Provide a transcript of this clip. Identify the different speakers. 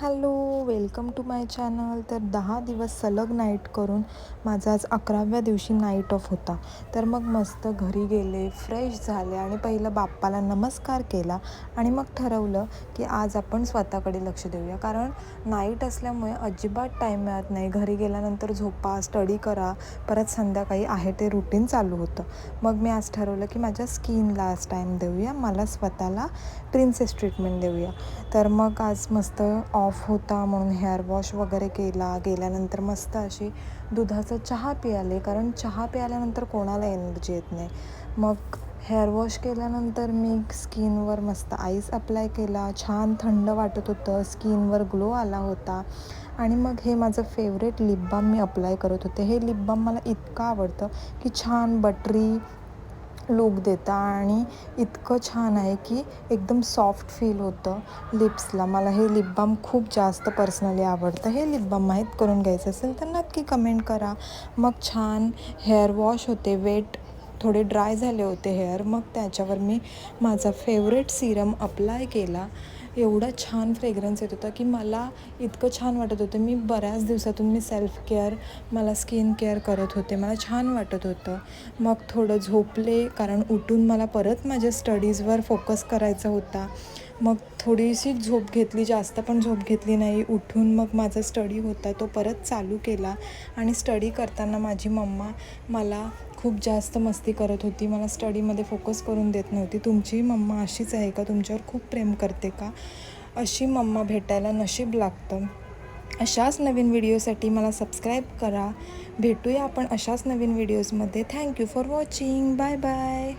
Speaker 1: Hello, welcome to my channel. तर 10 दिवस सलग नाईट करून माझा आज 11व्या दिवशी नाईट ऑफ होता. तर मग मस्त घरी गेले, फ्रेश झाले आणि पहिलं बाप्पाला नमस्कार केला आणि मग ठरवलं की आज आपण स्वतःकडे लक्ष देऊया. कारण नाईट असल्यामुळे अजिबात टाईम मिळत नाही. घरी गेल्यानंतर झोपा, स्टडी करा, परत संध्याकाळी आहे ते रुटीन चालू होतं. मग मी आज ठरवलं की माझ्या स्किनला आज टाईम देऊया, मला स्वतःला प्रिन्सेस ट्रीटमेंट देऊया. तर मग आज मस्त ऑफ होता म्हणून हेअर वॉश वगैरे केला. गेल्यानंतर मस्त अशी दुधाचा चहा प्यायले, कारण चहा प्यायल्यानंतर कोणाला एनर्जी येत नाही. मग हेअर वॉश केल्यानंतर मी स्किनवर मस्त आईस अप्लाय केला. छान थंड वाटत होतं, स्किनवर ग्लो आला होता. आणि मग हे माझं फेवरेट लिप बाम मी अप्लाय करत होते. हे लिप बाम मला इतकं आवडतं की छान बटरी लूक देता आणि इतकं छान आहे की एकदम सॉफ्ट फील होतं लिप्सला. मला हे लिप बाम खूप जास्त पर्सनली आवडतं. हे लिप बाम माहीत करून घ्यायचं असेल तर नक्की कमेंट करा. मग छान हेअर वॉश होते, वेट थोडे ड्राय झाले होते हेअर. मग त्याच्यावर मी माझा फेवरेट सिरम अप्लाय केला. एवढा छान फ्रेग्रन्स येत होता की मला इतकं छान वाटत होतं. मी बऱ्याच दिवसातून मी सेल्फ केअर, मला स्किन केअर करत होते. मला छान वाटत होतं. मग थोडं झोपले, कारण उठून मला परत माझ्या स्टडीजवर फोकस करायचा होता. मग थोडीशी झोप घेतली, जास्त पण झोप घेतली नाही. उठून मग माझा स्टडी होता तो परत चालू केला. आणि स्टडी करताना माझी मम्मा मला खूप जास्त मस्ती करत होती, मला स्टडीमध्ये फोकस करून देत नव्हती. तुमची मम्मा अशीच आहे का? तुमच्यावर खूप प्रेम करते का? अशी मम्मा भेटायला नशीब लागतं. अशाच नवीन व्हिडिओसाठी मला सबस्क्राईब करा. भेटूया आपण अशाच नवीन व्हिडिओजमध्ये. Thank you for watching. Bye bye.